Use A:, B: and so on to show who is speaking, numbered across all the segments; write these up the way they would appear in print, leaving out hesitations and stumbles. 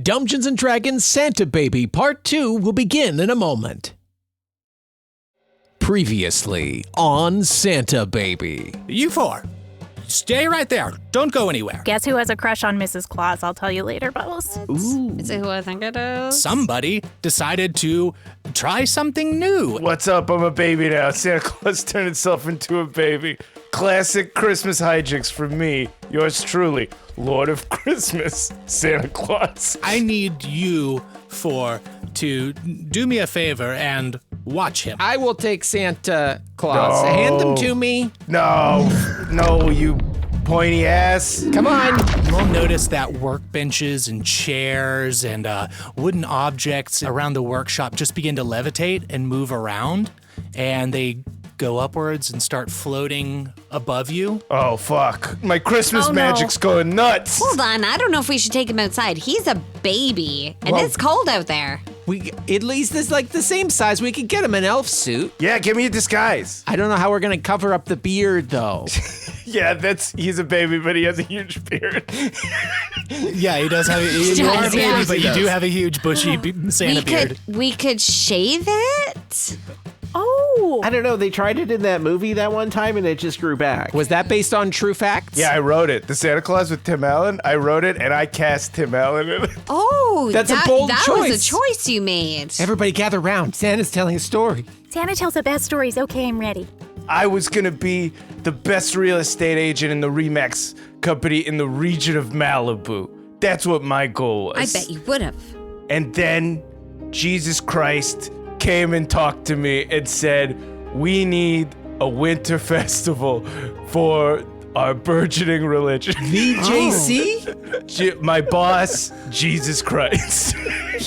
A: Dungeons & Dragons Santa Baby Part 2 will begin in a moment. Previously on Santa Baby.
B: You four, stay right there. Don't go anywhere.
C: Guess who has a crush on Mrs. Claus? I'll tell you later, Bubbles.
D: Ooh. Is it who I think it is?
B: Somebody decided to try something new.
E: What's up? I'm a baby now. Santa Claus turned himself into a baby. Classic Christmas hijinks from me, yours truly, Lord of Christmas, Santa Claus.
B: I need you four to do me a favor and watch him.
A: I will take Santa Claus.
E: No.
A: Hand them to me.
E: No, you pointy ass.
A: Come on.
B: You'll notice that workbenches and chairs and wooden objects around the workshop just begin to levitate and move around, and they go upwards and start floating above you.
E: Oh, fuck. My Christmas magic's going nuts.
D: Hold on, I don't know if we should take him outside. He's a baby, and
A: Well-
D: it's cold out there.
A: We at least it's like the same size. We could get him an elf suit.
E: Yeah, give me a disguise.
A: I don't know how we're gonna cover up the beard though.
E: Yeah, he's a baby, but he has a huge beard.
B: Yeah, he does have. You are a baby, but you do have a huge bushy Santa beard.
D: We could shave it.
C: Oh,
F: I don't know. They tried it in that movie that one time, and it just grew back.
A: Was that based on true facts?
E: Yeah, I wrote it. The Santa Claus with Tim Allen. I wrote it, and I cast Tim Allen in it.
D: Oh,
A: That's a
D: that,
A: bold
D: that
A: choice.
D: was a choice you made.
A: Everybody gather round. Santa's telling a story.
C: Santa tells the best stories. Okay, I'm ready.
E: I was gonna be the best real estate agent in the Remax company in the region of Malibu. That's what my goal
D: I
E: was.
D: bet you would have.
E: And then Jesus Christ came and talked to me and said, we need a winter festival for our burgeoning religion.
A: VJC?
E: My boss, Jesus Christ.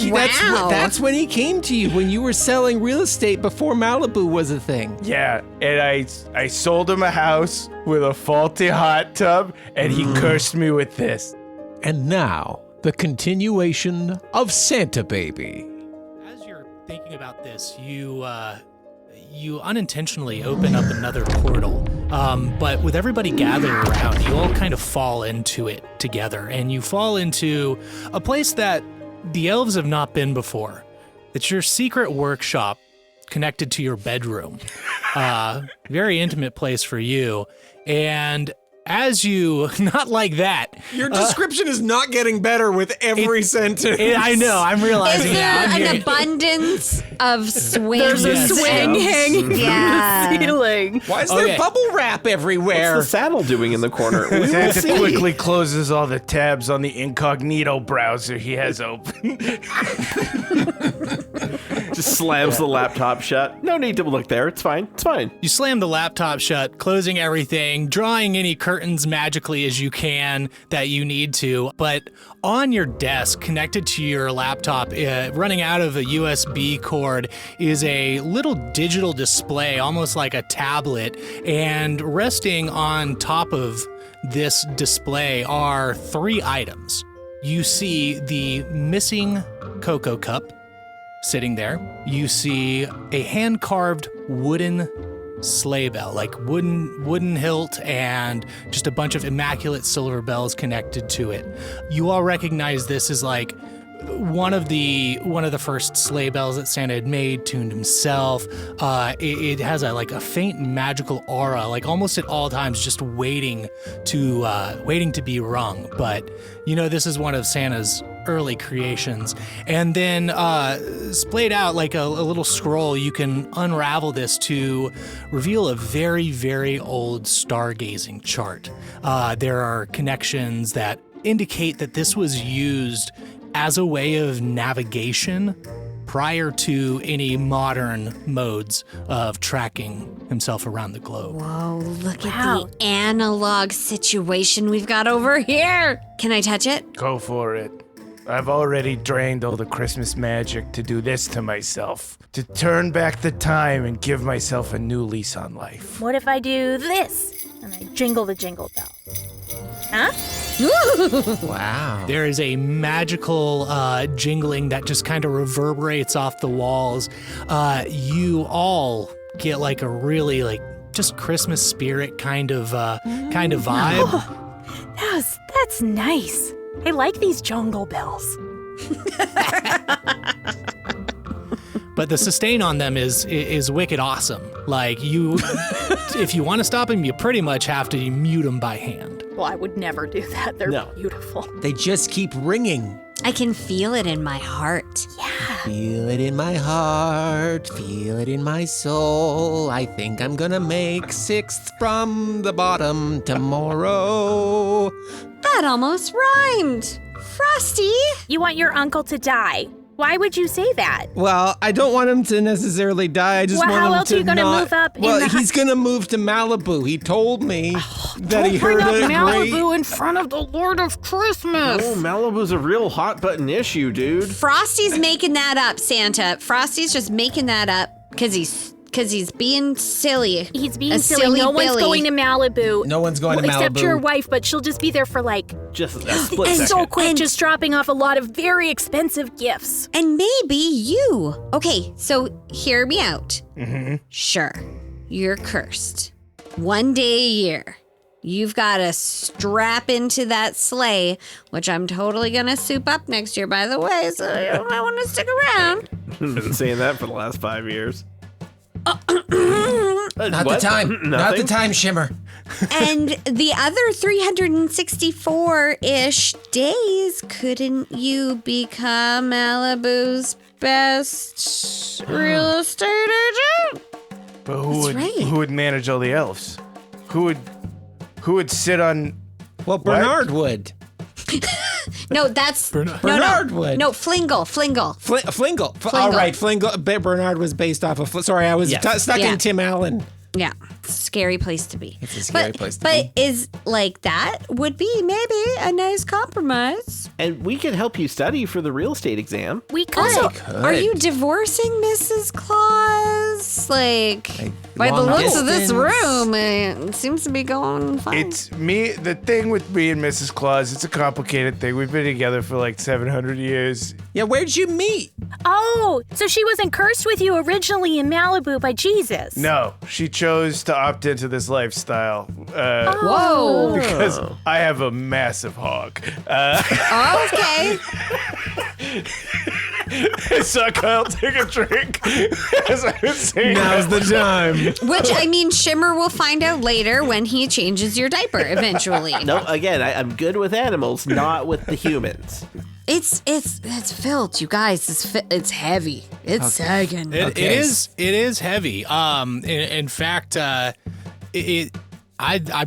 D: Wow.
A: That's when he came to you, when you were selling real estate before Malibu was a thing.
E: Yeah, and I sold him a house with a faulty hot tub, and he cursed me with this.
A: And now, the continuation of Santa Baby.
B: As you're thinking about this, you unintentionally open up another portal. But with everybody gathered around, you all kind of fall into it together, and you fall into a place that the elves have not been before. It's your secret workshop connected to your bedroom. Very intimate place for you. And as you, not like that.
A: Your description is not getting better with every sentence.
B: I know, I'm realizing
D: Is there
B: that.
D: an abundance of swings?
C: There's a
B: Yes.
C: swing hanging
D: Yeah.
C: from the ceiling.
A: Why is there
B: Okay.
A: bubble wrap everywhere?
F: What's the saddle doing in the corner? We will
E: Santa
F: see.
E: quickly closes all the tabs on the incognito browser he has open.
F: Just slams the laptop shut. No need to look there. It's fine. It's fine.
B: You slam the laptop shut, closing everything, drawing any curtains magically as you can that you need to. But on your desk, connected to your laptop, running out of a USB cord, is a little digital display, almost like a tablet. And resting on top of this display are 3 items. You see the missing cocoa cup sitting there. You see a hand-carved wooden sleigh bell, like wooden hilt and just a bunch of immaculate silver bells connected to it. You all recognize this as like one of the first sleigh bells that Santa had made, tuned himself. It has a faint magical aura, like almost at all times, just waiting to be rung. But you know, this is one of Santa's early creations. And then splayed out like a little scroll, you can unravel this to reveal a very, very old stargazing chart. There are connections that indicate that this was used as a way of navigation prior to any modern modes of tracking himself around the globe.
D: Whoa, look
C: Wow.
D: at the analog situation we've got over here. Can I touch it?
E: Go for it. I've already drained all the Christmas magic to do this to myself. To turn back the time and give myself a new lease on life.
C: What if I do this? And I jingle the jingle bell. Huh?
A: Wow.
B: There is a magical jingling that just kind of reverberates off the walls. You all get like a really just Christmas spirit kind of vibe.
C: That's nice. I like these jungle bells.
B: But the sustain on them is wicked awesome. Like if you want to stop them, you pretty much have to mute them by hand.
C: Well, I would never do that. They're
F: No.
C: beautiful.
A: They just keep ringing.
D: I can feel it in my heart.
A: Feel it in my heart, feel it in my soul. I think I'm gonna make 6th from the bottom tomorrow.
D: That almost rhymed. Frosty.
C: You want your uncle to die. Why would you say that?
A: Well, I don't want him to necessarily die. I just
C: Well,
A: want
C: how
A: him
C: else
A: to
C: are you gonna
A: not-
C: move up in
A: Well,
C: the
A: he's gonna move to Malibu. He told me that he
C: Bring
A: heard
C: up
A: a great.
C: Malibu in front of the Lord of Christmas.
F: Oh, Malibu's a real hot button issue, dude.
D: Frosty's making that up, Santa. Frosty's just making that up because he's being silly.
C: He's being
D: A
C: silly. No one's
D: Billy.
C: going to Malibu.
A: No one's going to
C: Except
A: Malibu.
C: your wife, but she'll just be there for like
F: Just a split
D: And
F: second.
C: so quick, just dropping off a lot of very expensive gifts.
D: And maybe you. Okay, so hear me out. Sure, you're cursed. One day a year, you've got to strap into that sleigh, which I'm totally going to soup up next year, by the way, so you might want to stick around.
F: Been saying that for the last 5 years.
A: Not the time. Not the
F: Nothing?
A: time, Shimmer.
D: And the other 364-ish days, couldn't you become Malibu's best real estate agent?
E: But who
D: That's right.
E: would manage all the elves? Who would sit on?
A: Well, Bernard would.
D: No, that's
A: Bernard would.
D: No, Flingle.
A: Flingle.
D: Flingle.
A: All right, Flingle. Bernard was based off of. Sorry, I was stuck
D: Yeah.
A: in Tim Allen.
D: Yeah, scary place to be.
A: It's a scary place to
D: But is like that would be maybe a nice compromise.
F: And we could help you study for the real estate exam.
C: We could.
D: Also,
A: could.
D: are you divorcing Mrs. Claus? Like by the
A: long
D: looks of this
A: distance?
D: room, it seems to be going fine.
E: It's me. The thing with me and Mrs. Claus, it's a complicated thing. We've been together for like 700 years.
A: Yeah, where'd you meet?
C: Oh, so she wasn't cursed with you originally in Malibu by Jesus.
E: No, she chose to opt into this lifestyle
D: Whoa.
E: because I have a massive hog.
D: Okay.
E: So Kyle, take a drink. As I was saying,
A: Now's the time.
D: Which I mean, Shimmer will find out later when he changes your diaper eventually.
F: No, again, I'm good with animals, not with the humans.
D: It's filled, you guys. It's heavy. It's sagging.
B: It is heavy. In fact, I'd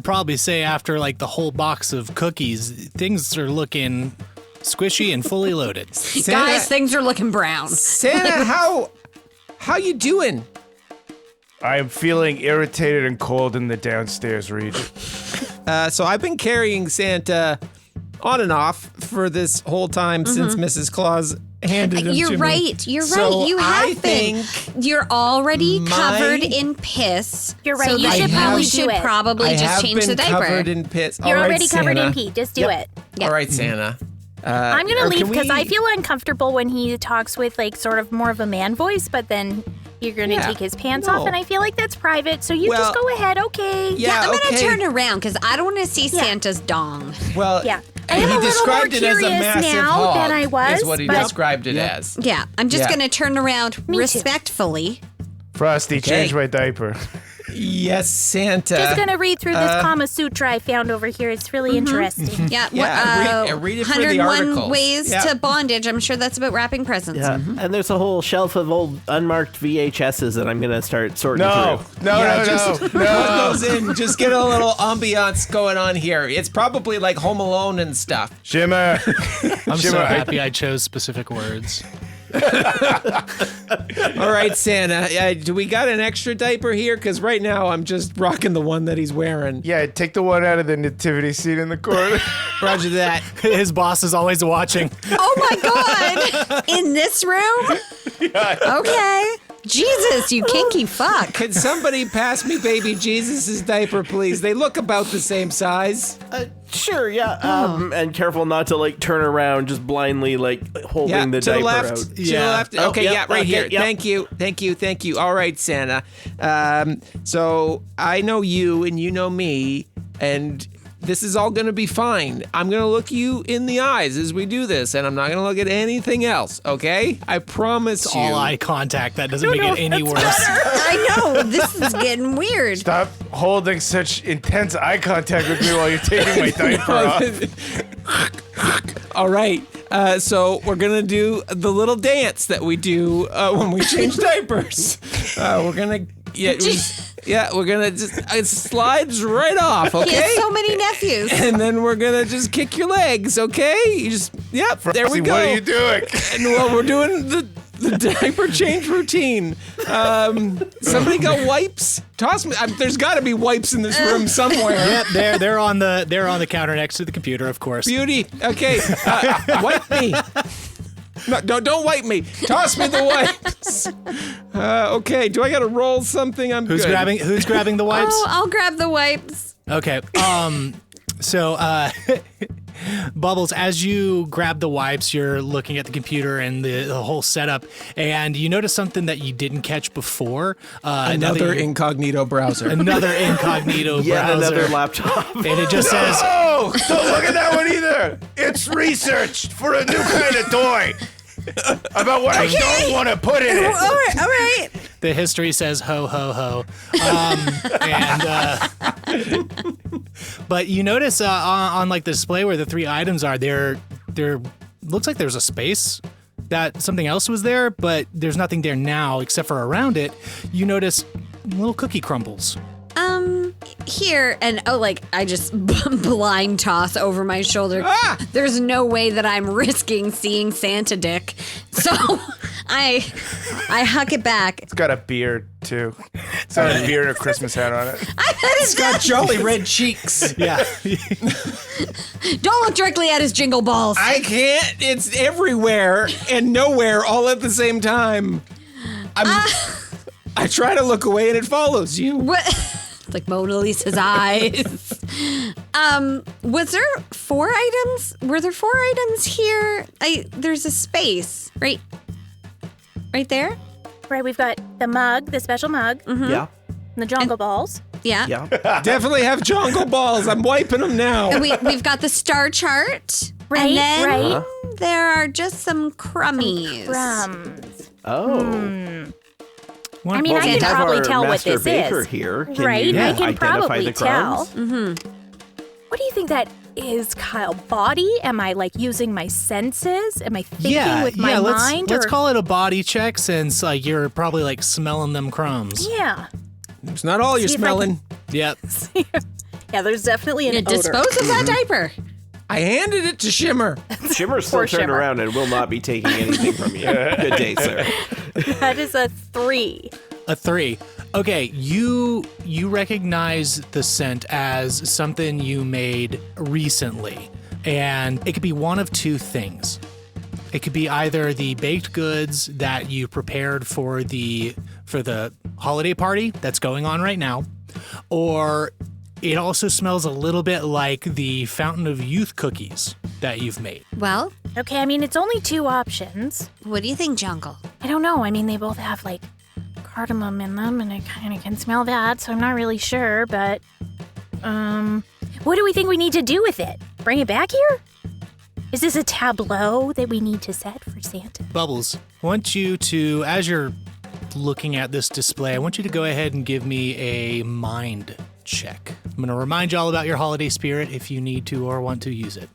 B: probably say after like the whole box of cookies, things are looking squishy and fully loaded.
D: Guys, things are looking brown.
A: Santa, how you doing?
E: I'm feeling irritated and cold in the downstairs region.
A: So I've been carrying Santa on and off for this whole time since Mrs. Claus handed him to me.
D: You're right. You're
A: So
D: right. You
A: I
D: have been.
A: think
D: You're already
A: my-
D: covered in piss.
C: You're right.
D: So
C: You
D: then
C: should
D: you
C: probably
D: should
C: do it.
D: probably
A: I
D: just
A: have
D: change
A: been
D: the diaper.
A: covered in piss.
C: You're
A: All right,
C: already covered
A: Santa.
C: in pee. Just do it.
A: All right, Santa.
C: I'm gonna
A: or
C: leave
A: can
C: because I
A: we-
C: feel uncomfortable when he talks with like sort of more of a man voice, but then you're gonna
A: Yeah.
C: take his pants
A: No.
C: off, and I feel like that's private. So you
A: Well,
C: just go ahead, okay?
A: Yeah,
D: I'm
A: okay.
D: gonna turn around because I don't want to see Santa's dong.
A: Well,
C: Yeah. I
A: he
C: am a little
A: described
C: more
A: it as a
C: curious
A: massive
C: now
A: hog,
C: than I was,
A: is what he
C: but-
A: described it as.
D: Yeah, I'm just
A: Yeah.
D: gonna turn around
C: Me too.
D: respectfully.
E: Frosty, change my diaper.
A: Yes, Santa.
C: Just gonna read through this Kama Sutra I found over here. It's really interesting.
D: Yeah,
A: Yeah, read it for the
D: 101
A: articles.
D: ways
A: Yeah.
D: to bondage. I'm sure that's about wrapping presents.
F: Yeah, and there's a whole shelf of old unmarked VHSs that I'm gonna start sorting
E: No,
F: through.
A: Just
E: no.
A: put those in. Just get a little ambiance going on here. It's probably like Home Alone and stuff.
E: Shimmer.
B: I'm so
E: Shimmer,
B: happy I chose specific words.
A: All right, Santa. Do we got an extra diaper here? Because right now I'm just rocking the one that he's wearing.
E: Yeah, take the one out of the nativity scene in the corner.
A: Roger that.
B: His boss is always watching.
D: Oh my God! In this room? Okay. Jesus, you kinky fuck.
A: Can somebody pass me baby Jesus' diaper, please? They look about the same size.
F: Sure, yeah. And careful not to like turn around just blindly like holding
A: Yeah,
F: the
A: to
F: diaper
A: the left.
F: out.
A: To the
B: Yeah.
A: left.
F: Oh,
A: Okay,
F: yep,
A: yeah, right
F: okay,
A: here.
F: yep.
A: Thank you. All right, Santa. So I know you and you know me, and This is all going to be fine. I'm going to look you in the eyes as we do this, and I'm not going to look at anything else, okay? I promise you.
B: All eye contact. That doesn't make it any worse.
D: I know. This is getting weird.
E: Stop holding such intense eye contact with me while you're taking my diaper off.
A: All right. So we're going to do the little dance that we do when we change diapers. We're going to... we're gonna just it slides right off, okay?
D: He has so many nephews.
A: And then we're gonna just kick your legs, okay? You just there we go.
E: What are you doing?
A: And well, we're doing the diaper change routine. Somebody got wipes? Toss me. There's got to be wipes in this room somewhere.
B: Yep, they're on the counter next to the computer, of course.
A: Beauty. Okay, wipe me. No, don't wipe me. Toss me the wipes. Okay, do I gotta roll something?
B: Who's grabbing the wipes?
D: Oh, I'll grab the wipes.
B: Okay. So Bubbles, as you grab the wipes, you're looking at the computer and the whole setup, and you notice something that you didn't catch before.
A: Another incognito browser.
B: Another incognito
F: Yet
B: browser.
F: another laptop.
B: And it just says,
E: Oh, don't look at that one either. It's research for a new kind of toy. About what I don't want to put in it.
D: All right.
B: the history says ho, ho, ho. But you notice on like the display where the 3 items are, there looks like there's a space that something else was there, but there's nothing there now except for around it. You notice little cookie crumbles.
D: Here, and I just blind toss over my shoulder. There's no way that I'm risking seeing Santa Dick. So I huck it back.
E: It's got a beard, too. It's got a beard and a Christmas hat on it.
D: I bet
A: It's got jolly red cheeks.
B: Yeah.
D: Don't look directly at his jingle balls.
A: I can't. It's everywhere and nowhere all at the same time. I try to look away and it follows you.
D: What? It's like Mona Lisa's eyes. Was there 4 items? Were there 4 items here? There's a space, right there?
C: Right, we've got the mug, the special mug,
F: Yeah.
C: and the jungle balls.
D: Yeah.
F: Yeah.
A: Definitely have jungle balls. I'm wiping them now.
D: And we've got the star chart.
C: Right,
D: and then
C: right.
D: there are just some crummies.
C: Crumbs.
F: Oh.
C: I mean, I
F: We
C: can
F: have
C: probably
F: our
C: tell what
F: master
C: this
F: baker
C: is.
F: here. Can
C: Right,
F: you
C: I can
F: identify
C: probably
F: the
C: tell.
F: crumbs?
C: What do you think that is, Kyle? Body? Am I like using my senses? Am I thinking with my mind?
B: Let's
C: or-
B: call it a body check since like you're probably like smelling them crumbs.
C: Yeah.
A: It's not all you're
C: See if I
A: smelling.
B: Yep.
C: Yeah, there's definitely an
D: You
C: odor.
D: dispose of that diaper.
A: I handed it to Shimmer.
F: Shimmer's still
C: Poor
F: turned
C: Shimmer.
F: around and will not be taking anything from you. Good day, sir.
C: That is a 3.
B: A 3. Okay, you recognize the scent as something you made recently, and it could be one of 2 things. It could be either the baked goods that you prepared for the holiday party that's going on right now, or it also smells a little bit like the Fountain of Youth cookies that you've made.
D: Well,
C: Okay, I mean, it's only 2 options.
D: what do you think, Jungle?
C: I don't know. I mean, they both have like cardamom in them, and I kind of can smell that, so I'm not really sure, but what do we think we need to do with it? Bring it back here? Is this a tableau that we need to set for Santa?
B: Bubbles, I want you to, as you're looking at this display, I want you to go ahead and give me a mind check. I'm going to remind you all about your holiday spirit if you need to or want to use it.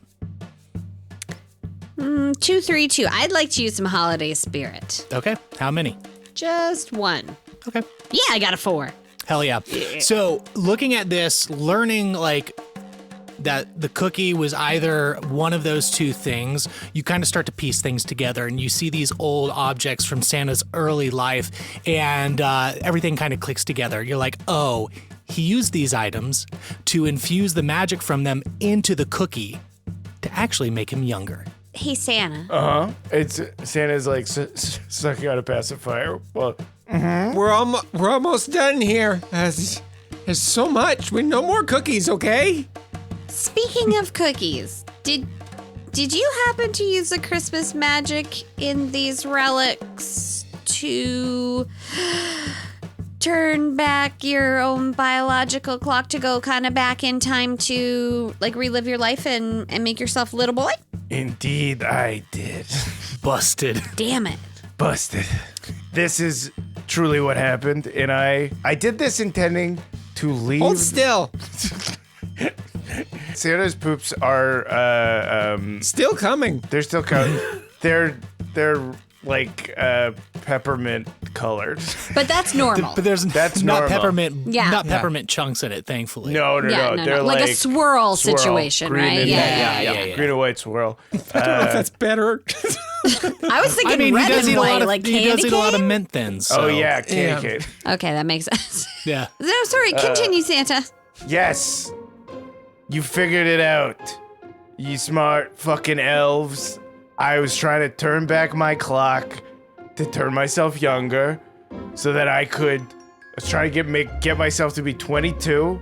D: 2, 3, 2. I'd like to use some holiday spirit.
B: Okay, how many?
D: Just 1.
B: Okay.
D: Yeah, I got a 4.
B: Hell yeah. So looking at this, learning like that the cookie was either one of those 2 things, you kind of start to piece things together and you see these old objects from Santa's early life and everything kind of clicks together. You're like, oh, he used these items to infuse the magic from them into the cookie to actually make him younger.
D: Hey, Santa.
E: It's Santa's like sucking out a pacifier. Well,
A: We're almost done here. There's so much. We no more cookies, okay?
D: Speaking of cookies, did you happen to use the Christmas magic in these relics to turn back your own biological clock to go kind of back in time to like relive your life and make yourself a little boy?
E: Indeed, I did.
B: Busted.
D: Damn it.
E: Busted. This is truly what happened, and I did this intending to leave.
A: Hold still.
E: Santa's poops are
A: Still coming.
E: they're still coming. they're like peppermint colored.
D: But that's normal.
B: But there's
E: That's
B: not
E: normal.
B: peppermint,
D: Yeah.
B: not peppermint chunks in it, thankfully.
E: No. They're
D: like a swirl situation,
E: green
D: right?
E: and-
B: Yeah.
E: green and white swirl.
A: I don't know if that's better.
D: I was thinking
B: I mean,
D: red
B: he does
D: and
B: eat a
D: white,
B: lot of
D: like
B: he
D: candy
B: does eat a lot of
D: cane?
B: mint thins.
E: Oh
B: so-
E: yeah, candy
A: Yeah.
E: cane.
D: Okay, that makes sense.
B: Yeah.
D: No, sorry. Continue, Santa.
E: Yes, you figured it out. You smart fucking elves. I was trying to turn back my clock to turn myself younger, so that I was trying to get myself to be 22,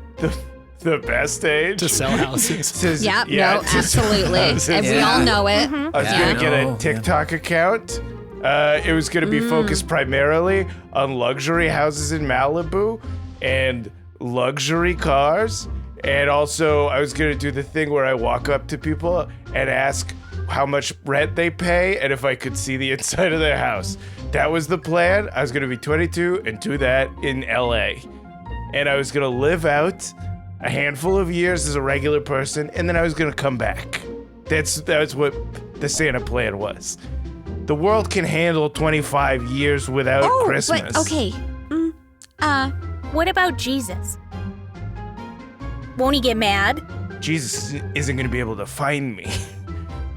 E: the best age.
B: To sell houses.
D: Yeah,
E: to
D: absolutely.
E: sell
D: And we
E: houses.
D: all know it.
E: I was
D: Yeah.
E: gonna get a TikTok account. It was gonna be focused primarily on luxury houses in Malibu and luxury cars. And also, I was gonna do the thing where I walk up to people and ask how much rent they pay and if I could see the inside of their house. That was the plan. I was gonna be 22 and do that in LA. And I was gonna live out a handful of years as a regular person, and then I was gonna come back. That's what the Santa plan was. The world can handle 25 years without Christmas.
D: but okay.
C: What about Jesus? Won't he get mad?
E: Jesus isn't gonna be able to find me.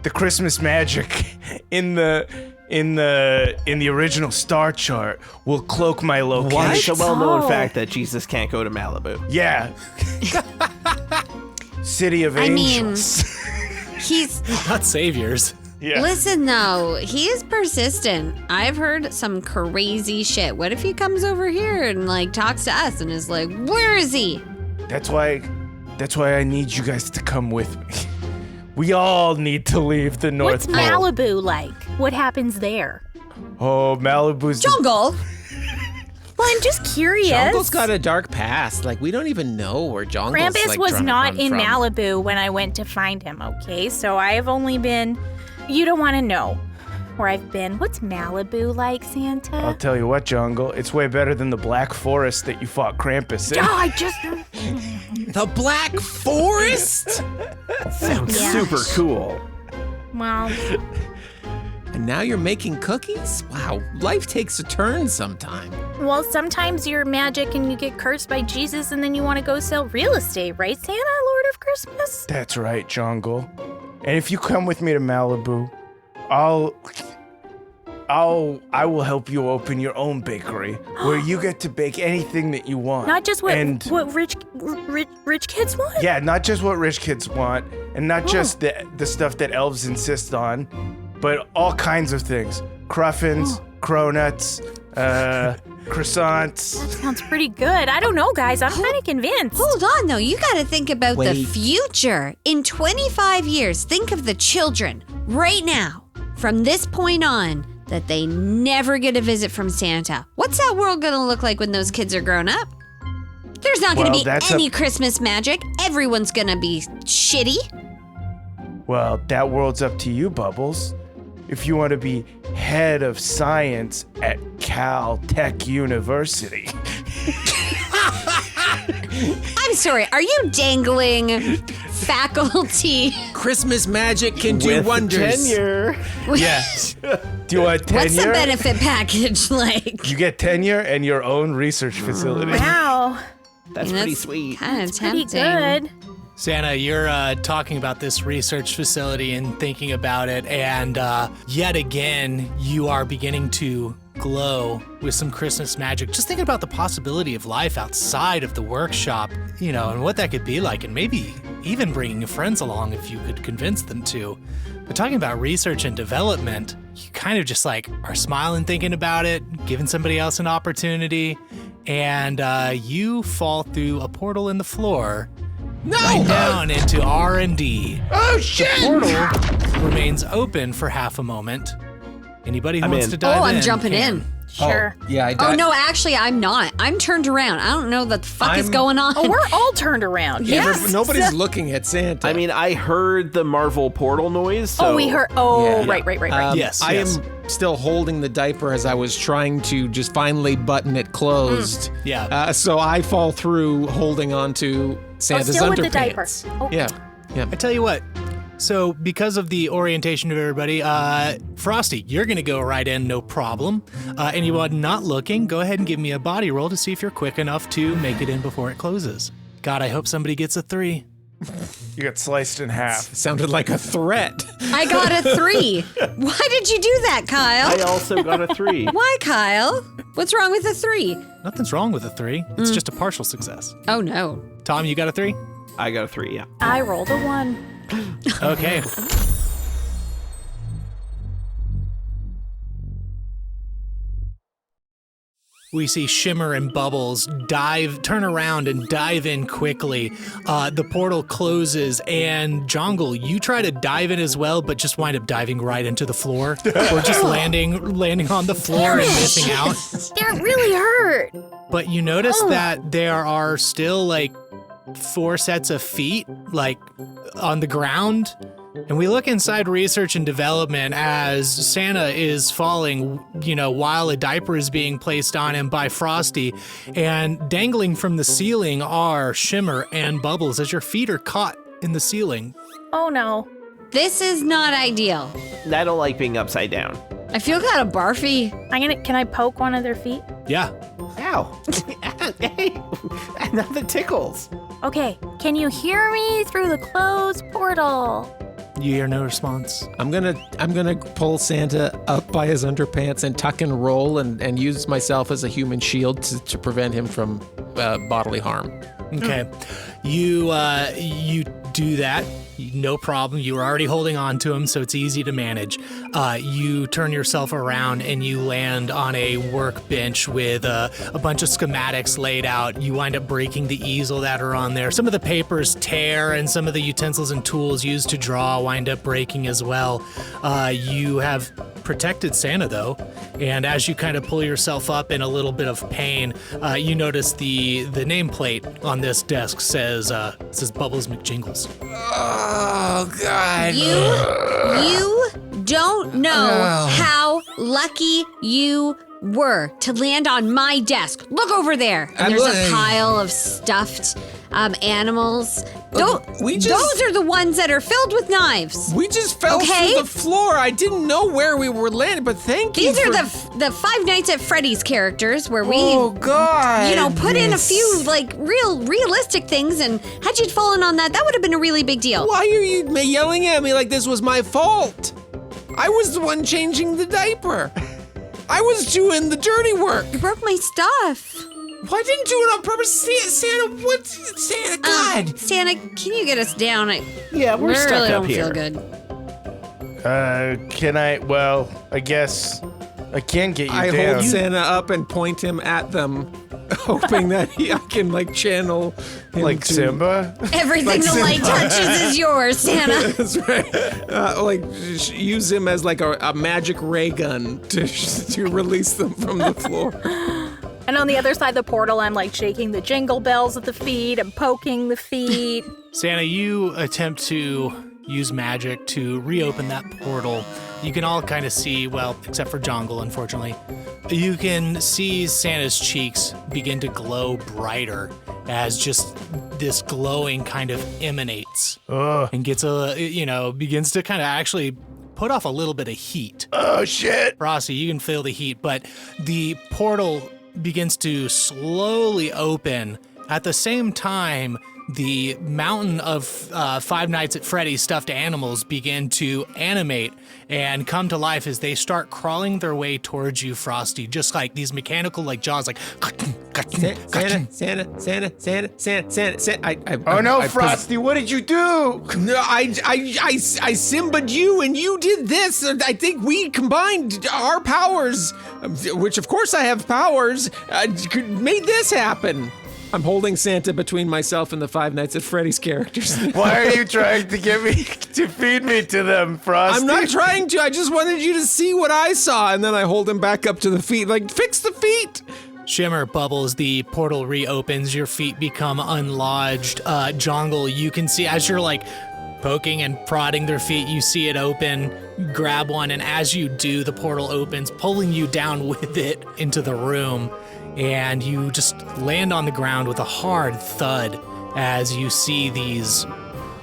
E: The Christmas magic in the original star chart will cloak my location.
F: It's a well-known
C: Oh.
F: fact that Jesus can't go to Malibu.
E: Yeah. City of
D: I mean-
E: Angels.
D: He's
B: Not saviors.
E: Yeah.
D: listen though. He is persistent. I've heard some crazy shit. What if he comes over here and like talks to us and is like, "Where is he?"
E: That's why I need you guys to come with me. We all need to leave the North
C: What's
E: Pole.
C: Malibu like? What happens there?
E: Oh, Malibu's the-
D: Jungle.
C: Well, I'm just curious.
A: Jungle's got a dark past. Like, we don't even know where Jungle's
C: Krampus
A: like,
C: was
A: trying to
C: not
A: run
C: in
A: from.
C: Malibu when I went to find him, okay? So I have only been. You don't want to know where I've been. What's Malibu like, Santa?
E: I'll tell you what, Jungle. It's way better than the Black Forest that you fought Krampus in.
C: Oh, I just.
A: The Black Forest?
F: Sounds
C: Yeah.
F: super cool.
C: Well,
A: And now you're making cookies? Wow, life takes a turn sometime.
C: sometimes you're magic and you get cursed by Jesus and then you want to go sell real estate, right, Santa, Lord of Christmas?
E: That's right, Jungle. And if you come with me to Malibu, I will help you open your own bakery where you get to bake anything that you want.
C: Not just what
E: And
C: rich kids want?
E: yeah, not just what rich kids want, and not just the stuff that elves insist on, but all kinds of things: cruffins, cronuts, croissants.
C: That sounds pretty good. I don't know, guys. I'm kind of convinced.
D: Hold on though. You got to think about the
A: Wait.
D: future. In 25 years, think of the children right now. From this point on, that they never get a visit from Santa. What's that world going to look like when those kids are grown up? There's not going to
E: Well,
D: be
E: that's
D: any Christmas magic. Everyone's going to be shitty.
E: Well, that world's up to you, Bubbles. If you want to be head of science at Cal Tech University.
D: I'm sorry, are you dangling faculty?
A: Christmas magic can do
F: With
A: wonders.
F: tenure.
E: Yeah. Do you want tenure?
D: What's the benefit package like?
E: You get tenure and your own research facility.
C: Wow.
F: That's pretty sweet.
D: Kind of
C: Pretty
D: tempting.
C: good.
B: Santa, you're talking about this research facility and thinking about it, and yet again, you are beginning to glow with some Christmas magic. Just thinking about the possibility of life outside of the workshop, and what that could be like, and maybe even bringing your friends along if you could convince them to. But talking about research and development, you kind of just like are smiling thinking about it, giving somebody else an opportunity, and you fall through a portal in the floor. Right down into R&D.
A: Oh, shit!
B: Portal remains open for half a moment, Anybody who
F: I'm
B: wants
F: in.
B: to dive in?
D: I'm jumping
B: can.
D: in.
C: Sure.
A: Yeah, I
D: Oh, no, actually, I'm not. I'm turned around. I don't know what the fuck is going on.
C: Oh, we're all turned around.
D: Yes.
A: Nobody's looking at Santa.
F: I mean, I heard the Marvel portal noise. So
C: Oh, we heard. Oh,
A: Yeah.
C: right.
B: Yes,
A: I
B: yes.
A: am still holding the diaper as I was trying to just finally button it closed.
B: Yeah.
A: So I fall through holding onto Santa's
C: still
A: underpants.
C: with the diaper. Oh.
A: Yeah.
B: I tell you what. So, because of the orientation of everybody, Frosty, you're going to go right in, no problem. Anyone not looking, go ahead and give me a body roll to see if you're quick enough to make it in before it closes. God, I hope somebody gets a 3.
E: You got sliced in half.
A: Sounded like a threat.
D: I got a 3. Why did you do that, Kyle?
F: I also got a 3.
D: Why, Kyle? What's wrong with a 3?
B: Nothing's wrong with a 3. It's just a partial success.
D: Oh, no.
B: Tom, you got a 3?
F: I got a 3, yeah.
C: I rolled a 1.
B: Okay. We see Shimmer and Bubbles turn around and dive in quickly. The portal closes, and Jongle, you try to dive in as well, but just wind up diving right into the floor, or just landing on the floor and missing out.
C: That really hurt.
B: But you notice that there are still like 4 sets of feet, like on the ground. And we look inside research and development as Santa is falling, while a diaper is being placed on him by Frosty. And dangling from the ceiling are Shimmer and Bubbles as your feet are caught in the ceiling.
C: Oh no.
D: This is not ideal.
F: I don't like being upside down.
D: I feel kind of barfy.
C: Can I poke one of their feet?
B: Yeah.
F: Ow. Hey, that tickles.
C: Okay. Can you hear me through the closed portal?
B: You hear no response.
A: I'm gonna pull Santa up by his underpants and tuck and roll and use myself as a human shield to prevent him from bodily harm.
B: Okay. You do that. No problem. You were already holding on to him, so it's easy to manage. You turn yourself around and you land on a workbench with a bunch of schematics laid out. You wind up breaking the easel that are on there. Some of the papers tear, and some of the utensils and tools used to draw wind up breaking as well. You have protected Santa, though, and as you kind of pull yourself up in a little bit of pain, you notice the nameplate on this desk says Bubbles McJingles.
A: Oh God!
D: You don't know how lucky you were to land on my desk. Look over there. And there's a pile of stuffed animals. Those are the ones that are filled with knives.
A: We just fell through the floor. I didn't know where we were landing, but thank you.
D: These are the Five Nights at Freddy's characters where we,
A: God,
D: put in a few like realistic things, and had you fallen on that would have been a really big deal.
A: Why are you yelling at me like this was my fault? I was the one changing the diaper. I was doing the dirty work.
D: You broke my stuff.
A: Well, I didn't do it on purpose. Santa, what? Santa, God.
D: Santa, can you get us down?
F: Yeah, we're stuck
D: really
F: up
D: don't
F: here.
D: feel good.
E: Can I? Well, I guess I can get you
A: I
E: down.
A: hold Santa up and point him at them, hoping that I can channel him
E: like
A: to,
E: Simba.
D: Everything the light touches is yours, Santa.
A: That's right. Use him as like a magic ray gun to release them from the floor.
C: And on the other side of the portal, I'm shaking the jingle bells at the feet and poking the feet.
B: Santa, you attempt to use magic to reopen that portal. You can all kind of see, well, except for Jongle, unfortunately. You can see Santa's cheeks begin to glow brighter as just this glowing kind of emanates and gets begins to kind of actually put off a little bit of heat.
E: Oh shit!
B: Frosty, you can feel the heat, but the portal begins to slowly open. At the same time, the mountain of Five Nights at Freddy's stuffed animals begin to animate and come to life as they start crawling their way towards you, Frosty, just like these mechanical jaws, like
A: Santa.
E: Oh no, Frosty! What did you do?
A: No, I Simba'd you, and you did this. I think we combined our powers, which of course I have powers, made this happen. I'm holding Santa between myself and the Five Nights at Freddy's characters.
E: Why are you trying to get me to feed me to them, Frosty?
A: I'm not trying to. I just wanted you to see what I saw, and then I hold him back up to the feet. Like, fix the feet.
B: Shimmer bubbles, the portal reopens, your feet become unlodged. Jongle, you can see as you're like poking and prodding their feet, you see it open, grab one, and as you do, the portal opens, pulling you down with it into the room, and you just land on the ground with a hard thud as you see these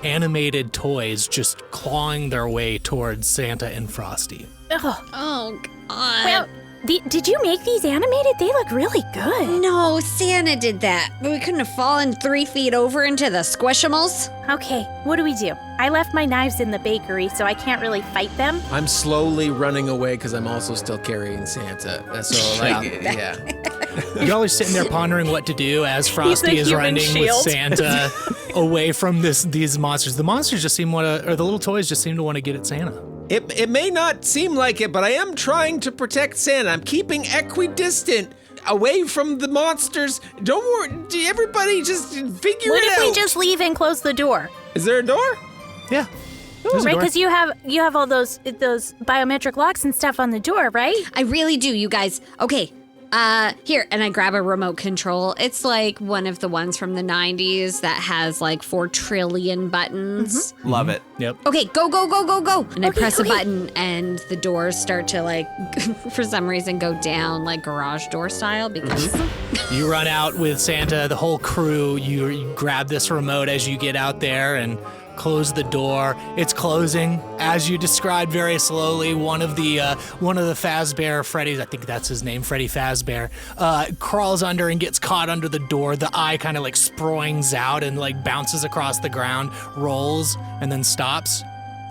B: animated toys just clawing their way towards Santa and Frosty.
C: Oh,
D: Oh, God.
C: well, did you make these animated? They look really good.
D: No, Santa did that. But we couldn't have fallen 3 feet over into the Squishimals.
C: Okay, what do we do? I left my knives in the bakery, so I can't really fight them.
A: I'm slowly running away because I'm also still carrying Santa. So, like, yeah.
B: Y'all are sitting there pondering what to do as Frosty
C: the
B: is
C: human
B: running
C: shield.
B: with Santa away from these monsters. The monsters just seem or the little toys just seem to want to get at Santa.
A: It may not seem like it, but I am trying to protect Santa. I'm keeping equidistant away from the monsters. Don't worry. Everybody just figure
C: What
A: it
C: if
A: out.
C: we just leave and close the door?
A: Is there a door?
B: Yeah. There's a
C: Right,
B: door.
C: because you have all those biometric locks and stuff on the door, right?
D: I really do, you guys. Okay. Here, and I grab a remote control. It's like one of the ones from the 90s that has like 4 trillion buttons.
F: Love it.
B: Yep.
D: Okay, go, go, go, go, go. And I
C: Okay,
D: press a
C: okay.
D: button and the doors start to like, for some reason, go down like garage door style because
B: You run out with Santa, the whole crew. You grab this remote as you get out there and close the door. It's closing as you described very slowly. One of the Fazbear Freddy's, I think that's his name, Freddy Fazbear, crawls under and gets caught under the door. The eye kind of like sproings out and like bounces across the ground, rolls, and then stops.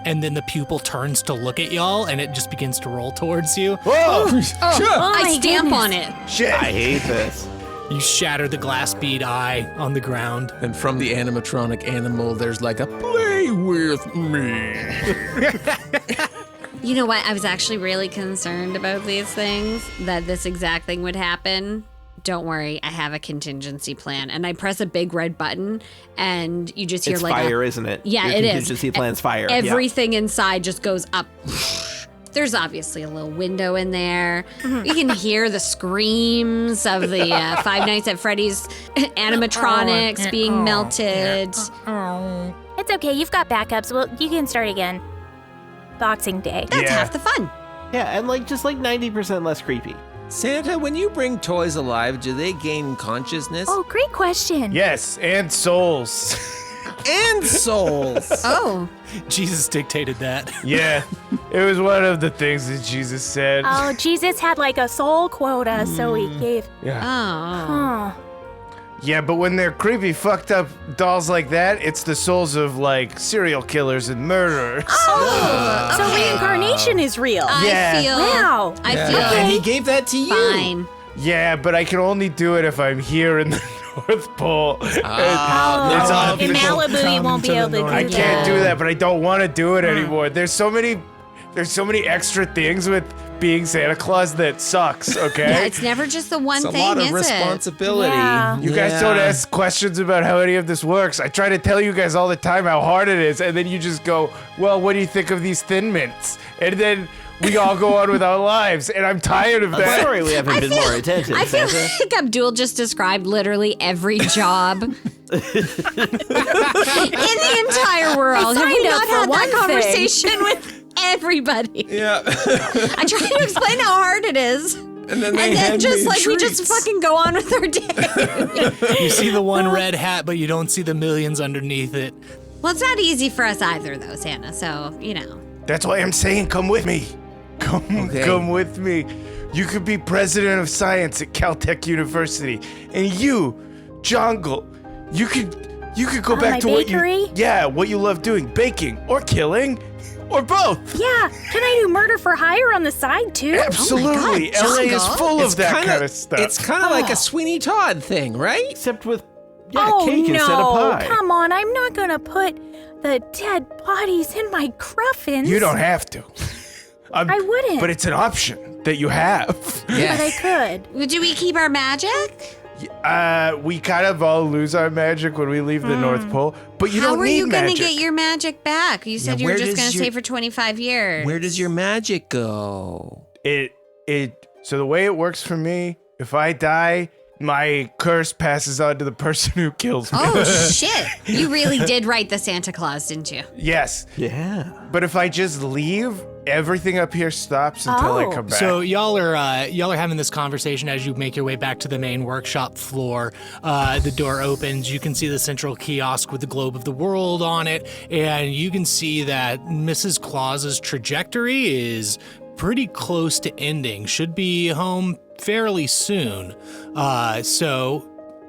B: And then the pupil turns to look at y'all, and it just begins to roll towards you.
E: Whoa!
C: Oh
D: I
C: my
D: stamp
C: goodness.
D: on it.
E: Shit!
F: I hate this.
B: You shatter the glass bead eye on the ground.
A: And from the animatronic animal, there's like a play with me.
D: You know what? I was actually really concerned about these things, that this exact thing would happen. Don't worry, I have a contingency plan. And I press a big red button, and you just hear
F: It's
D: like
F: fire, isn't it?
D: Yeah,
F: Your
D: it is.
F: contingency plan's fire. Yeah.
D: Everything inside just goes up. There's obviously a little window in there. You can hear the screams of the Five Nights at Freddy's animatronics being melted.
C: It's okay, you've got backups. Well, you can start again. Boxing Day.
D: That's
E: Yeah.
D: half the fun.
F: Yeah, and just 90% less creepy.
A: Santa, when you bring toys alive, do they gain consciousness?
C: Oh, great question.
E: Yes, and souls.
A: And souls.
D: Oh,
B: Jesus dictated that.
E: Yeah, it was one of the things that Jesus said.
C: Oh, Jesus had like a soul quota, so he gave.
E: Yeah.
D: oh.
C: Oh.
E: Yeah, but when they're creepy, fucked up dolls like that, it's the souls of like serial killers and murderers.
C: Oh, so reincarnation is real.
E: Yeah.
D: I feel.
C: Wow.
D: I
A: And
D: feel
A: he gave that to you.
D: fine.
E: Yeah, but I can only do it if I'm here in the North Pole.
C: Oh,
E: It's
C: in
E: obvious.
C: Malibu, you won't be able to do
E: I
C: that.
E: can't do that, but I don't want to do it anymore. There's so many extra things with being Santa Claus that sucks, okay?
D: Yeah, it's never just the one
A: It's a
D: thing,
A: lot of
D: is it?
A: responsibility.
C: Yeah.
E: You guys don't ask questions about how any of this works. I try to tell you guys all the time how hard it is, and then you just go, well, what do you think of these Thin Mints? And then we all go on with our lives, and I'm tired of
F: I'm
E: that.
F: sorry we haven't been more attentive,
D: I feel
F: Santa.
D: like Abdul just described literally every job in the entire world. Have we
C: signed up
D: not
C: for
D: had
C: one
D: that
C: thing.
D: conversation with everybody?
A: Yeah.
D: I try to explain how hard it is.
A: And then they
D: And then
A: hand
D: just
A: me
D: like we just
A: treats.
D: fucking go on with our day.
B: You see the one red hat, but you don't see the millions underneath it.
D: Well, it's not easy for us either, though, Santa. So, you know.
E: That's why I'm saying come with me. Come with me. You could be president of science at Caltech University. And you, Jongle, you could go
C: Oh,
E: back
C: my
E: to what
C: bakery?
E: what you love doing, baking or killing or both.
C: Yeah, can I do murder for hire on the side too?
E: Absolutely.
D: God,
E: LA is
D: Jongle.
E: full
A: It's
E: of that
A: kinda-
E: kind of stuff.
A: It's kind of like a Sweeney Todd thing, right?
F: Except with
C: Oh
F: cake
C: no!
F: instead of pie.
C: Come on, I'm not gonna put the dead bodies in my cruffins.
E: You don't have to.
C: I wouldn't.
E: But it's an option that you have.
C: But I could.
D: Do we keep our magic?
E: We kind of all lose our magic when we leave the North Pole, but you don't need magic.
D: How are you going to get your magic back? You said you were just going to stay for 25 years.
A: Where does your magic go?
E: So the way it works for me, if I die, my curse passes on to the person who kills me.
D: Oh, shit. You really did write the Santa Claus, didn't you?
E: Yes.
F: Yeah.
E: But if I just leave, everything up here stops until I come back.
B: So y'all are having this conversation as you make your way back to the main workshop floor. The door opens. You can see the central kiosk with the globe of the world on it, and you can see that Mrs. Claus's trajectory is pretty close to ending. Should be home fairly soon. So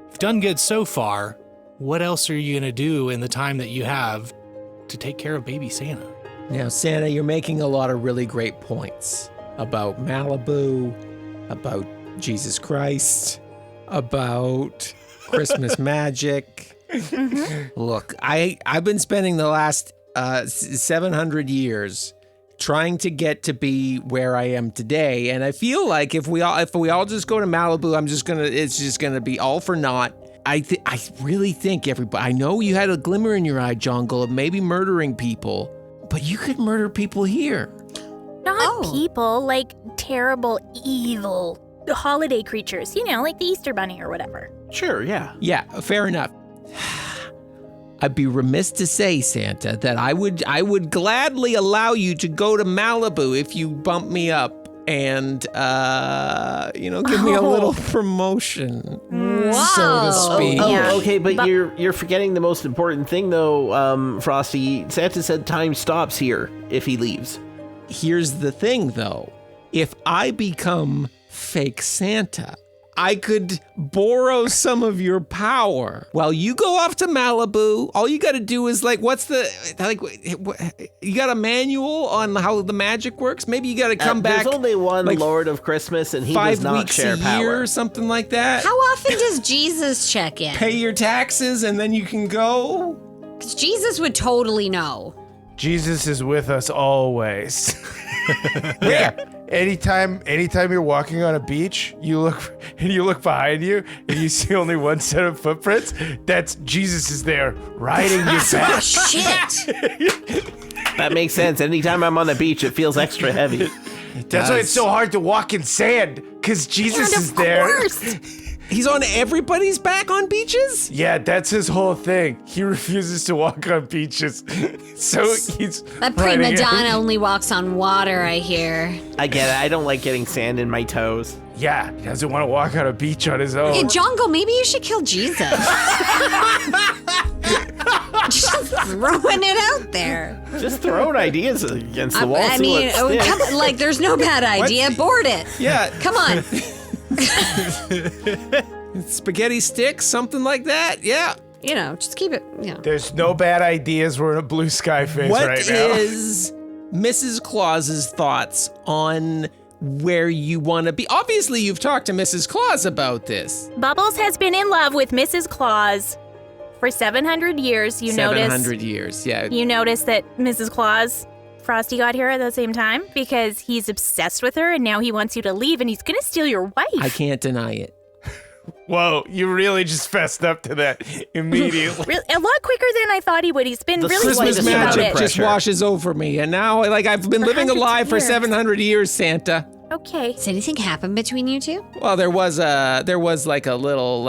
B: you've done good so far. What else are you gonna do in the time that you have to take care of baby Santa?
A: Now, Santa, you're making a lot of really great points about Malibu, about Jesus Christ, about Christmas magic. Look, I've been spending the last 700 years trying to get to be where I am today, and I feel like if we all just go to Malibu, it's just gonna be all for naught. I really think everybody. I know you had a glimmer in your eye, Jungle, of maybe murdering people, but you could murder people here.
C: Not people, like terrible, evil holiday creatures. You know, like the Easter Bunny or whatever.
F: Sure, yeah.
A: Yeah, fair enough. I'd be remiss to say, Santa, that I would gladly allow you to go to Malibu if you bump me up and give me a little promotion, so to speak.
F: Okay, but you're forgetting the most important thing, though, Frosty. Santa said time stops here if he leaves.
A: Here's the thing, though. If I become fake Santa, I could borrow some of your power. While you go off to Malibu, all you got to do is you got a manual on how the magic works? Maybe you got to come back.
F: There's only one Lord of Christmas, and he does not share
A: 5 weeks a
F: power.
A: year or something like that.
D: How often does Jesus check in?
A: Pay your taxes and then you can go.
D: Because Jesus would totally know.
E: Jesus is with us always. Yeah. Anytime you're walking on a beach, you look behind you and you see only one set of footprints. That's Jesus is there riding your back.
D: Shit.
F: That makes sense. Anytime I'm on the beach, it feels extra heavy.
E: That's why it's so hard to walk in sand, because Jesus is there.
C: Course.
A: He's on everybody's back on beaches?
E: Yeah, that's his whole thing. He refuses to walk on beaches. So he's
D: That prima
E: riding
D: donna only walks on water, I hear.
F: I get it. I don't like getting sand in my toes.
E: Yeah, he doesn't want to walk on a beach on his own.
D: Hey, Jungle, maybe you should kill Jesus. Just throwing it out there.
F: Just throwing ideas against the wall.
D: I
F: see
D: mean,
F: what sticks.
D: there's no bad idea. Board it.
A: Yeah.
D: Come on.
A: Spaghetti sticks, something like that. Yeah.
D: Just keep it,
E: There's no bad ideas. We're in a blue sky phase
A: What
E: right now.
A: is Mrs. Claus's thoughts on where you want to be? Obviously, you've talked to Mrs. Claus about this.
C: Bubbles has been in love with Mrs. Claus for 700 years.
A: 700 years, yeah.
C: You notice that Mrs. Claus, Frosty got here at the same time because he's obsessed with her and now he wants you to leave and he's going to steal your wife.
A: I can't deny it.
E: Whoa, you really just fessed up to that immediately.
C: A lot quicker than I thought he would. He's been really
A: Christmas
C: sneaky about
A: magic
C: it.
A: just washes over me, and now I've been living a
C: hundreds
A: lie
C: of
A: for
C: years.
A: 700 years, Santa.
C: Okay.
D: Does anything happen between you two?
A: Well, there was like a little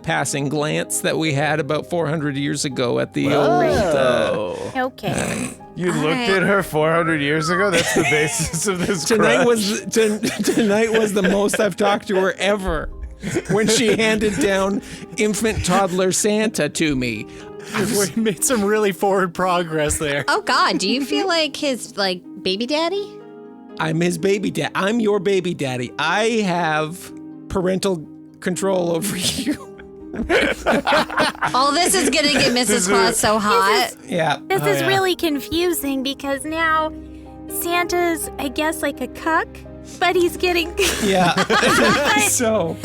A: passing glance that we had about 400 years ago at the old.
C: Okay.
E: You looked at her 400 years ago? That's the basis of this
A: Tonight
E: crush?
A: tonight was the most I've talked to her ever. When she handed down infant toddler Santa to me.
B: We made some really forward progress there.
D: Oh, God. Do you feel like his, baby daddy?
A: I'm his baby dad. I'm your baby daddy. I have parental control over you.
D: Oh, this is going to get Mrs. Claus so hot.
A: Yeah.
C: This is really confusing because now Santa's, I guess, like a cuck, but he's getting...
A: Yeah. So.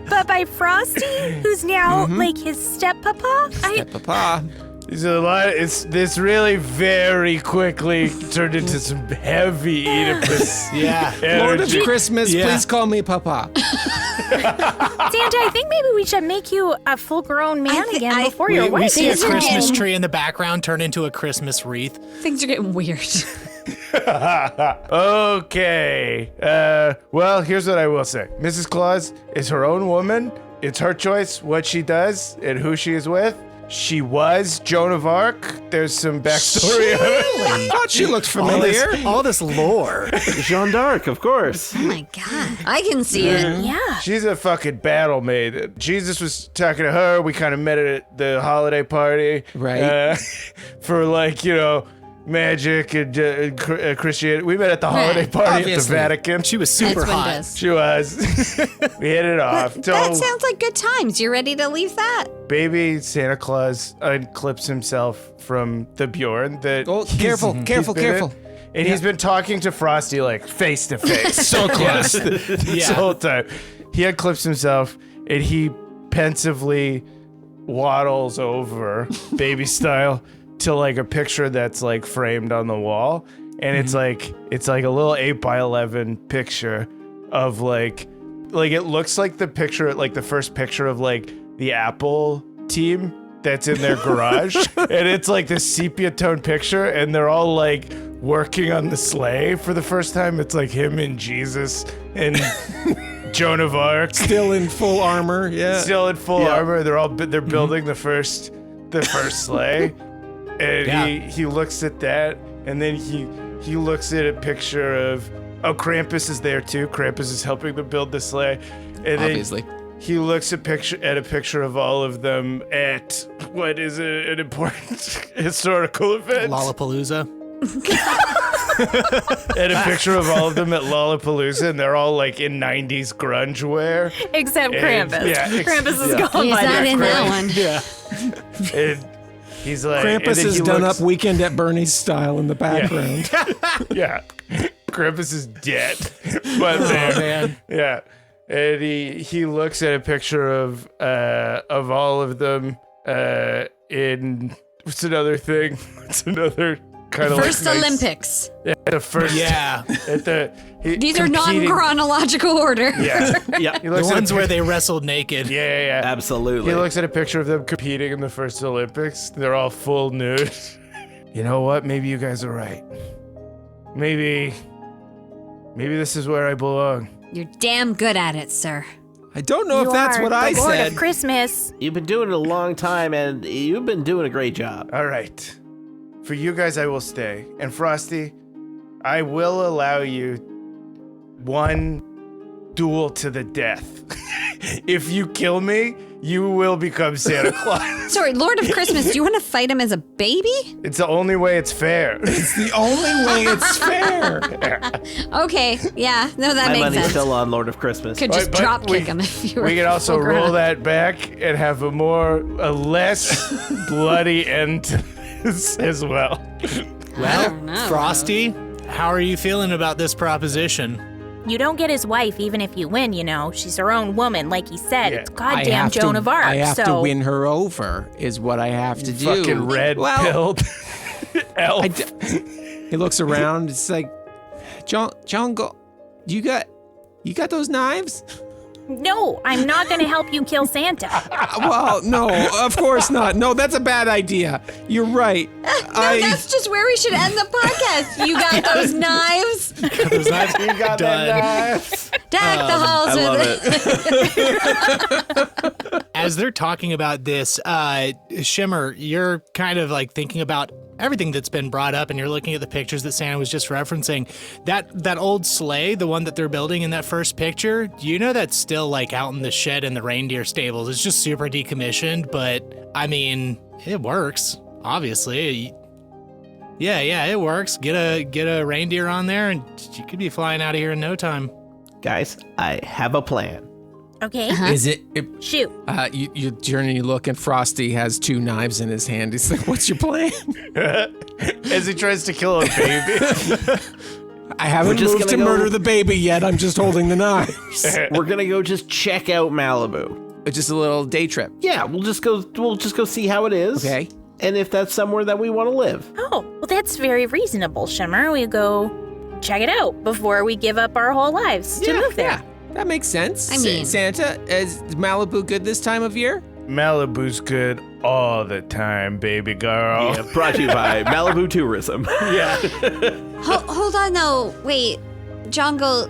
C: But by Frosty, who's now like his steppapa?
A: Papa.
E: There's a lot. This really very quickly turned into some heavy Oedipus.
B: Yeah.
A: Lord of
E: energy.
A: Christmas,
B: Yeah.
A: please call me Papa.
C: Santa, I think maybe we should make you a full-grown man
D: thi-
C: again
D: I-
C: before your
B: We
C: wedding.
B: see a
D: These are
B: Christmas
D: getting-
B: tree in the background turn into a Christmas wreath.
D: Things are getting weird.
E: Okay. Well, here's what I will say. Mrs. Claus is her own woman. It's her choice what she does and who she is with. She was Joan of Arc. There's some backstory on it.
A: I thought she looked familiar.
B: All this lore.
F: Jeanne d'Arc, of course.
D: Oh my God. I can see it.
C: Yeah.
E: She's a fucking battle maiden. Jesus was talking to her. We kind of met at the holiday party.
A: Right.
E: For magic and Christianity. We met at the holiday party
A: Obviously.
E: at the Vatican.
B: She was super
D: That's what
B: hot.
D: it does.
E: She was. We hit it off.
D: That sounds like good times. You ready to leave that?
E: Baby Santa Claus unclips himself from the Bjorn that
A: Oh, careful,
E: he's
A: careful,
E: been in.
A: careful.
E: And he's been talking to Frosty like face to face, so close this whole time. He unclips himself and he pensively waddles over, baby style, to like a picture that's like framed on the wall, and it's like a little 8x11 picture of like it looks like the picture, like the first picture of like the Apple team that's in their garage, and it's like this sepia tone picture, and they're all like working on the sleigh for the first time. It's like him and Jesus and Joan of Arc
A: Still in full armor, yeah.
E: still in full armor. They're building the first sleigh, and he looks at that, and then he looks at a picture of Krampus is there too. Krampus is helping them build the sleigh, and
A: Obviously.
E: then he looks at a picture of all of them at what is an important historical event.
B: Lollapalooza.
E: And a picture of all of them at Lollapalooza, and they're all like in 90s grunge wear.
C: Except
E: And-
C: Krampus.
E: yeah,
C: Krampus is gone
D: He's
C: by
D: not
C: now.
D: in that one.
E: Yeah. And he's like, and
A: Krampus
E: then
A: is
E: he
A: done
E: looks-
A: up Weekend at Bernie's style in the background.
E: Yeah. Krampus is dead. But there.
B: Man.
E: Yeah. And he looks at a picture of all of them in what's another thing? What's another kind of
D: First
E: like nice-
D: Olympics.
E: the first
B: Yeah.
E: at the
D: These are
E: competing-
D: non-chronological order.
E: Yeah.
F: Yeah,
E: He
B: The
E: looks at a
B: ones where
E: pic-
B: they wrestled naked.
E: Yeah.
F: absolutely.
E: He looks at a picture of them competing in the first Olympics. They're all full nude. You know what? Maybe you guys are right. Maybe this is where I belong.
D: You're damn good at it, sir.
A: I don't know
C: You
A: if that's
C: are
A: what
C: the
A: I
C: Lord
A: said.
C: of Christmas.
F: You've been doing it a long time, and you've been doing a great job.
E: All right. For you guys, I will stay. And Frosty, I will allow you one duel to the death. If you kill me, you will become Santa Claus.
D: Sorry, Lord of Christmas, do you want to fight him as a baby?
E: It's the only way it's fair.
A: It's the only way it's fair.
D: Okay, yeah, no, that
F: My
D: makes
F: money's
D: sense.
F: still on Lord of Christmas.
D: Could just
E: But
D: drop kick him if you were.
E: We can also
D: full grown.
E: roll that back and have a less bloody end to this as well.
B: Well,
D: don't know.
B: Frosty, how are you feeling about this proposition?
C: You don't get his wife even if you win, you know. She's her own woman, like he said.
E: Yeah.
C: It's goddamn Joan of Arc.
A: I have
C: so
A: to win her over, is what I have to do.
E: Fucking red
A: Well,
E: pilled elf.
A: He looks around. It's like, John, go. You got those knives?
C: No, I'm not going to help you kill Santa.
A: Well, no, of course not. No, that's a bad idea. You're right.
D: No, that's just where we should end the podcast. You got those knives?
B: Those knives
E: You got
B: done.
E: that knife.
D: Deck the halls
F: I love
D: with
F: it.
B: As they're talking about this, Shimmer, you're kind of like thinking about everything that's been brought up, and you're looking at the pictures that Santa was just referencing. That old sleigh, the one that they're building in that first picture, do you know that's still like out in the shed in the reindeer stables? It's just super decommissioned, but I mean, it works, obviously. Yeah, it works. Get a reindeer on there, and you could be flying out of here in no time.
F: Guys, I have a plan.
C: Okay,
A: Is it?
C: shoot.
A: You turn and you look, and Frosty has 2 knives in his hand. He's like, "What's your plan?"
E: As he tries to kill a baby.
A: I haven't
F: just
A: moved to
F: gonna go-
A: murder the baby yet. I'm just holding the knives.
F: We're gonna go just check out Malibu.
A: Just a little day trip.
F: Yeah, we'll just go see how it is.
A: Okay.
F: and if that's somewhere that we want to live.
C: Oh, well, that's very reasonable, Shimmer. We go check it out before we give up our whole lives to move there.
A: Yeah, that makes sense.
D: I mean-
A: Santa, is Malibu good this time of year?
E: Malibu's good all the time, baby girl.
F: Yeah, brought to you by Malibu Tourism.
E: Yeah.
D: Hold on, though. Wait, Jungle,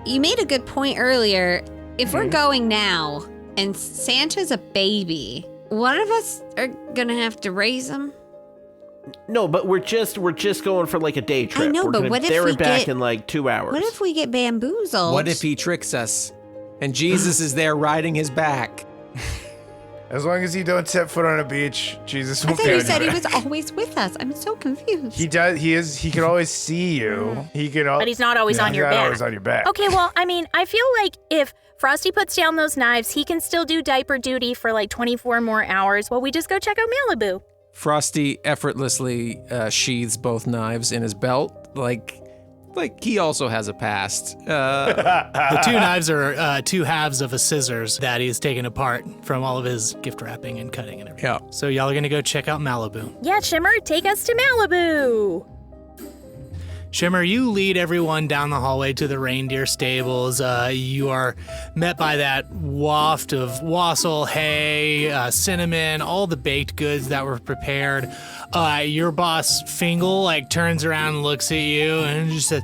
D: you made a good point earlier. If we're going now and Santa's a baby, one of us are gonna have to raise him.
F: No, but we're just going for like a day trip.
D: I know,
F: We're
D: but
F: gonna
D: what if
F: there
D: we
F: and back
D: get-
F: in like 2 hours?
D: What if we get bamboozled?
A: What if he tricks us and Jesus is there riding his back?
E: As long as you don't set foot on a beach, Jesus
D: I
E: won't
D: thought
E: care.
D: you said he was always with us. I'm so confused.
E: He does. He is. He can always see you. He can.
C: But he's not always on your
E: He's not
C: back.
E: always on your back.
C: Okay, well, I mean, I feel like if Frosty puts down those knives, he can still do diaper duty for like 24 more hours while we just go check out Malibu.
A: Frosty effortlessly sheathes both knives in his belt, like he also has a past.
B: The two knives are two halves of a scissors that he's taken apart from all of his gift wrapping and cutting and everything.
A: Yeah.
B: So y'all are gonna go check out Malibu.
C: Yeah, Shimmer, take us to Malibu.
B: Shimmer, you lead everyone down the hallway to the reindeer stables. You are met by that waft of wassail, hay, cinnamon, all the baked goods that were prepared. Your boss, Fingal, turns around and looks at you and just says,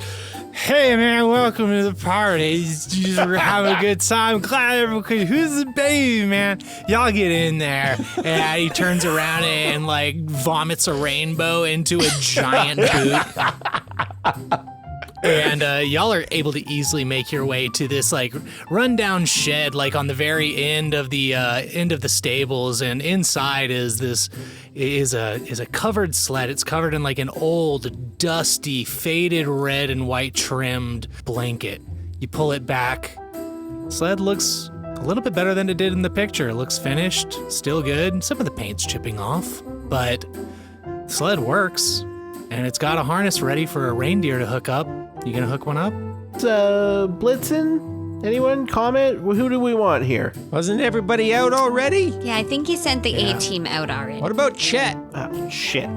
B: "Hey, man, welcome to the party. Just have a good time. Glad everyone. Who's the baby, man? Y'all get in there." And he turns around and vomits a rainbow into a giant boot. And y'all are able to easily make your way to this rundown shed on the very end of the stables, and inside is a covered sled. It's covered in an old, dusty, faded red and white trimmed blanket. You pull it back. Sled looks a little bit better than it did in the picture. It looks finished, still good. Some of the paint's chipping off, but the sled works. And it's got a harness ready for a reindeer to hook up. You gonna hook one up?
F: Blitzen? Anyone comment? Who do we want here?
A: Wasn't everybody out already?
D: Yeah, I think he sent the A-team out already.
A: What about Chet?
F: Oh, shit.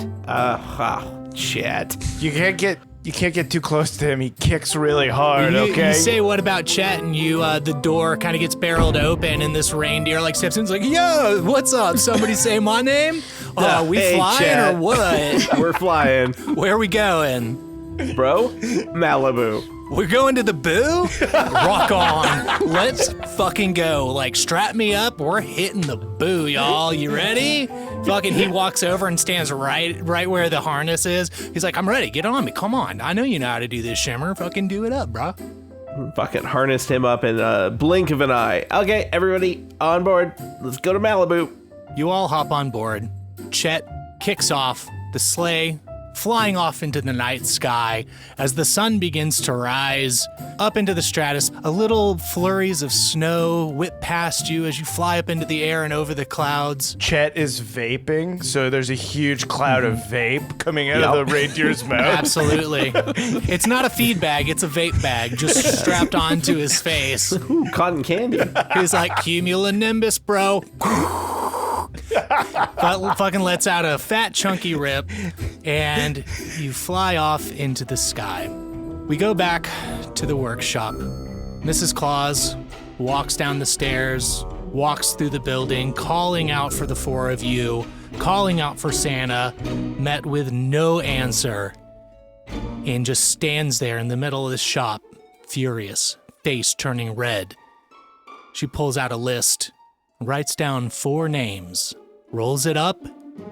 F: Shit.
E: You can't get too close to him. He kicks really hard. Okay.
B: You say, "What about Chet?" And the door kind of gets barreled open, and this reindeer steps in. It's like, "Yo, what's up? Somebody say my name? We
F: Hey,
B: flying
F: Chet.
B: or what?
F: We're flying.
B: Where are we going?
F: Bro, Malibu.
B: We're going to the boo? Rock on. Let's fucking go. Strap me up. We're hitting the boo, y'all. You ready?" Fucking he walks over and stands right where the harness is. He's like, "I'm ready. Get on me. Come on. I know you know how to do this, Shimmer. Fucking do it up, bro."
F: Fucking harnessed him up in a blink of an eye. Okay, everybody on board. Let's go to Malibu.
B: You all hop on board. Chet kicks off the sleigh, flying off into the night sky as the sun begins to rise up into the stratus. A little flurries of snow whip past you as you fly up into the air and over the clouds.
E: Chet is vaping, so there's a huge cloud of vape coming out of the reindeer's mouth.
B: Absolutely. It's not a feed bag, it's a vape bag just strapped onto his face.
F: Ooh, cotton candy.
B: He's like, "Cumulonimbus, bro." But fucking lets out a fat chunky rip, and you fly off into the sky. We go back to the workshop. Mrs. Claus walks down the stairs, walks through the building, calling out for the four of you, calling out for Santa, met with no answer, and just stands there in the middle of the shop, furious, face turning red. She pulls out a list, writes down 4 names, rolls it up,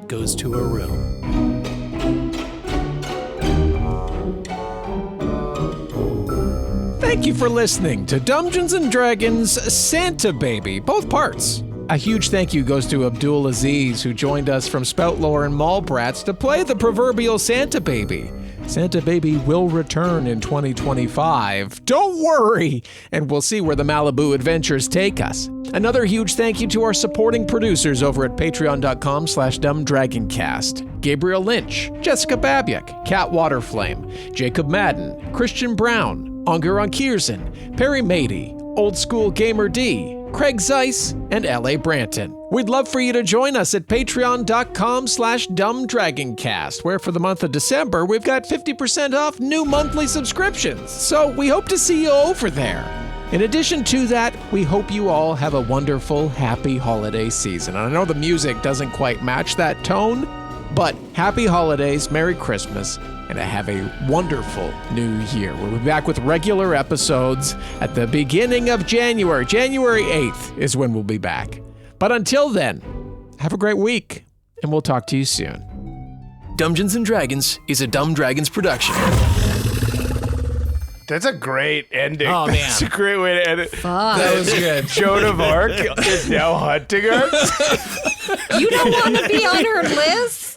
B: goes to her room.
A: Thank you for listening to Dumbgeons and Dragons Santa Baby, both parts. A huge thank you goes to Abdul Aziz, who joined us from Spoutlore and Mallbrats to play the proverbial Santa Baby. Santa Baby will return in 2025. Don't worry! And we'll see where the Malibu adventures take us. Another huge thank you to our supporting producers over at patreon.com/dumbdragoncast. Gabriel Lynch, Jessica Babiak, Kat Waterflame, Jacob Madden, Christian Brown, Angeron Kiersen, Perry Mady, Old School Gamer D, Craig Zeiss, and L.A. Branton. We'd love for you to join us at patreon.com/dumbdragoncast, where for the month of December, we've got 50% off new monthly subscriptions. So we hope to see you over there. In addition to that, we hope you all have a wonderful, happy holiday season. And I know the music doesn't quite match that tone, but happy holidays, Merry Christmas, and have a wonderful new year. We'll be back with regular episodes at the beginning of January. January 8th is when we'll be back. But until then, have a great week, and we'll talk to you soon.
G: Dumbgeons and Dragons is a Dumb Dragons production.
E: That's a great ending.
B: Oh, man.
E: That's a great way to end it.
A: That was good.
E: Joan of Arc is now hunting us.
D: You don't want to be on her list?